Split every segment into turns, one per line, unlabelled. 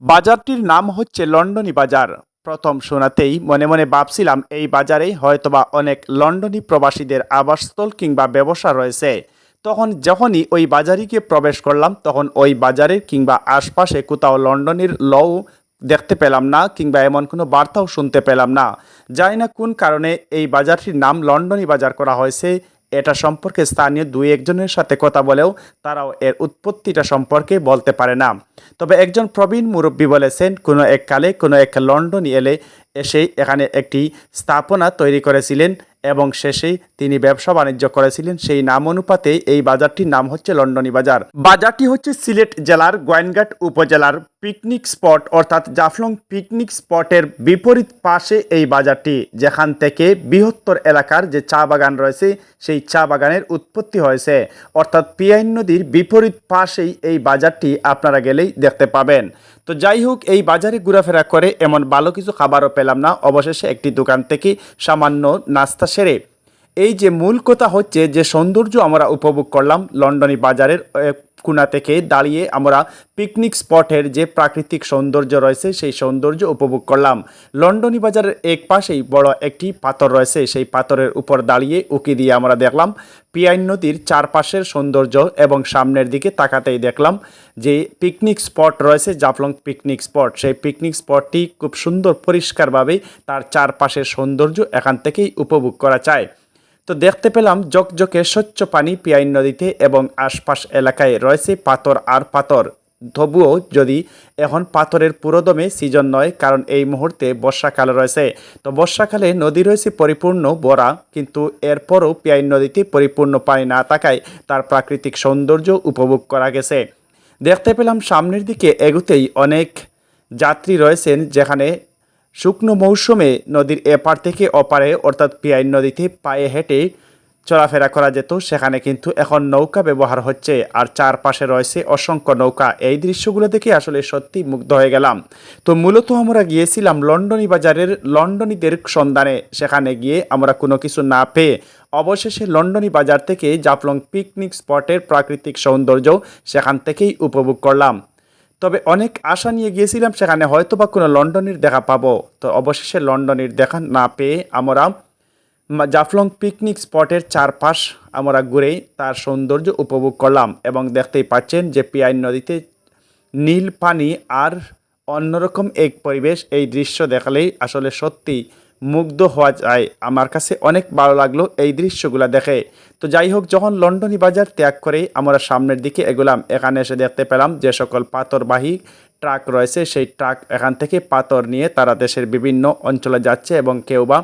বাজারটির নাম হচ্ছে লন্ডনী বাজার। প্রথম শোনাতেই মনে মনে ভাবছিলাম এই বাজারেই হয়তোবা অনেক লন্ডনী প্রবাসীদের আবাসস্থল কিংবা ব্যবসা রয়েছে। যখনই ওই বাজারে গিয়ে প্রবেশ করলাম, তখন ওই বাজারের কিংবা আশপাশে কোথাও লন্ডনের লও দেখতে পেলাম না, কিংবা এমন কোনো বার্তাও শুনতে পেলাম না। জানি না কোন কারণে এই বাজারটির নাম লন্ডনী বাজার করা হয়েছে। এটা সম্পর্কে স্থানীয় দুই একজনের সাথে কথা বলেও তারাও এর উৎপত্তিটা সম্পর্কে বলতে পারে না। তবে একজন প্রবীণ মুরব্বী বলেছেন, কোনো এককালে কোনো এক লন্ডনী এসে এখানে একটি স্থাপনা তৈরি করেছিলেন এবং শেষেই তিনি ব্যবসা বাণিজ্য করেছিলেন। সেই নাম অনুপাতে এই বাজারটির নাম হচ্ছে লন্ডনী বাজার। বাজারটি হচ্ছে সিলেট জেলার গোয়াইনঘাট উপজেলার পিকনিক স্পট অর্থাৎ জাফলং পিকনিক স্পটের বিপরীত পাশে এই বাজারটি, যেখান থেকে বৃহত্তর এলাকার যে চা বাগান রয়েছে সেই চা বাগানের উৎপত্তি হয়েছে। অর্থাৎ পিয়াইন নদীর বিপরীত পাশেই এই বাজারটি আপনারা গেলেই দেখতে পাবেন। তো যাই হোক, এই বাজারে ঘোরাফেরা করে এমন ভালো কিছু খাবারও পেলাম না। অবশেষে একটি দোকান থেকে সামান্য নাস্তা সেরে এই যে মূল কথা হচ্ছে যে সৌন্দর্য আমরা উপভোগ করলাম লন্ডনী বাজারের কোণা থেকে দাঁড়িয়ে আমরা পিকনিক স্পটের যে প্রাকৃতিক সৌন্দর্য রয়েছে সেই সৌন্দর্য উপভোগ করলাম। লন্ডনী বাজারের এক পাশেই বড় একটি পাথর রয়েছে, সেই পাথরের উপর দাঁড়িয়ে উকি দিয়ে আমরা দেখলাম পিয়াইন নদীর চারপাশের সৌন্দর্য এবং সামনের দিকে তাকাতেই দেখলাম যে পিকনিক স্পট রয়েছে জাফলং পিকনিক স্পট। সেই পিকনিক স্পটটি খুব সুন্দর পরিষ্কারভাবে তার চারপাশের সৌন্দর্য এখান থেকেই উপভোগ করা যায়। তো দেখতে পেলাম জকজকে স্বচ্ছ পানি পিয়াইন নদীতে এবং আশপাশ এলাকায় রয়েছে পাথর আর পাথর। তবুও যদি এখন পাথরের পুরোদমে সিজন নয়, কারণ এই মুহূর্তে বর্ষাকাল রয়েছে। তো বর্ষাকালে নদী রয়েছে পরিপূর্ণ ভরা, কিন্তু এরপরও পিয়াইন নদীতে পরিপূর্ণ পানি না থাকায় তার প্রাকৃতিক সৌন্দর্য উপভোগ করা গেছে। দেখতে পেলাম সামনের দিকে এগুতেই অনেক যাত্রী রয়েছেন, যেখানে শুকনো মৌসুমে নদীর এপার থেকে ওপারে অর্থাৎ পিয়াইন নদীতে পায়ে হেঁটে চলাফেরা করা যেত, সেখানে কিন্তু এখন নৌকা ব্যবহার হচ্ছে আর চারপাশে রয়েছে অসংখ্য নৌকা। এই দৃশ্যগুলো দেখে আসলে সত্যি মুগ্ধ হয়ে গেলাম। তো মূলত আমরা গিয়েছিলাম লন্ডনী বাজারের লন্ডনীদের সন্ধানে। সেখানে গিয়ে আমরা কোনো কিছু না পেয়ে অবশেষে লন্ডনী বাজার থেকে জাফলং পিকনিক স্পটের প্রাকৃতিক সৌন্দর্য সেখান থেকেই উপভোগ করলাম। তবে অনেক আশা নিয়ে গিয়েছিলাম সেখানে হয়তো বা কোনো লন্ডনের দেখা পাবো। তো অবশেষে লন্ডনের দেখা না পেয়ে আমরা জাফলং পিকনিক স্পটের চারপাশ আমরা ঘুরে তার সৌন্দর্য উপভোগ করলাম এবং দেখতেই পাচ্ছেন যে পিয়াইন নদীতে নীল পানি আর অন্যরকম এক পরিবেশ। এই দৃশ্য দেখালেই আসলে সত্যি মুগ্ধ হওয়া যায়। আমার কাছে অনেক ভালো লাগলো এই দৃশ্যগুলো দেখে। তো যাই হোক, যখন লন্ডনী বাজার ত্যাগ করে আমরা সামনের দিকে এগোলাম, এখানে এসে দেখতে পেলাম যে সকল পাথরবাহী ট্রাক রয়েছে সেই ট্রাক এখান থেকে পাথর নিয়ে তারা দেশের বিভিন্ন অঞ্চলে যাচ্ছে এবং কেউ বা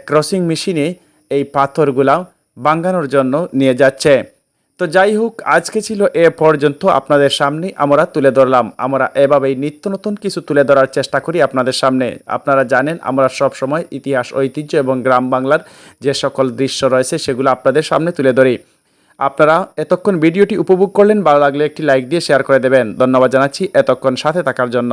ক্রসিং মেশিনে এই পাথরগুলা ভাঙানোর জন্য নিয়ে যাচ্ছে। তো যাই হোক, আজকে ছিল এ পর্যন্ত। আপনাদের সামনে আমরা তুলে ধরলাম। আমরা এভাবেই নিত্য নতুন কিছু তুলে ধরার চেষ্টা করি আপনাদের সামনে। আপনারা জানেন আমরা সব সময় ইতিহাস, ঐতিহ্য এবং গ্রাম বাংলার যে সকল দৃশ্য রয়েছে সেগুলো আপনাদের সামনে তুলে ধরি। আপনারা এতক্ষণ ভিডিওটি উপভোগ করলেন, ভালো লাগলে একটি লাইক দিয়ে শেয়ার করে দেবেন। ধন্যবাদ জানাচ্ছি এতক্ষণ সাথে থাকার জন্য।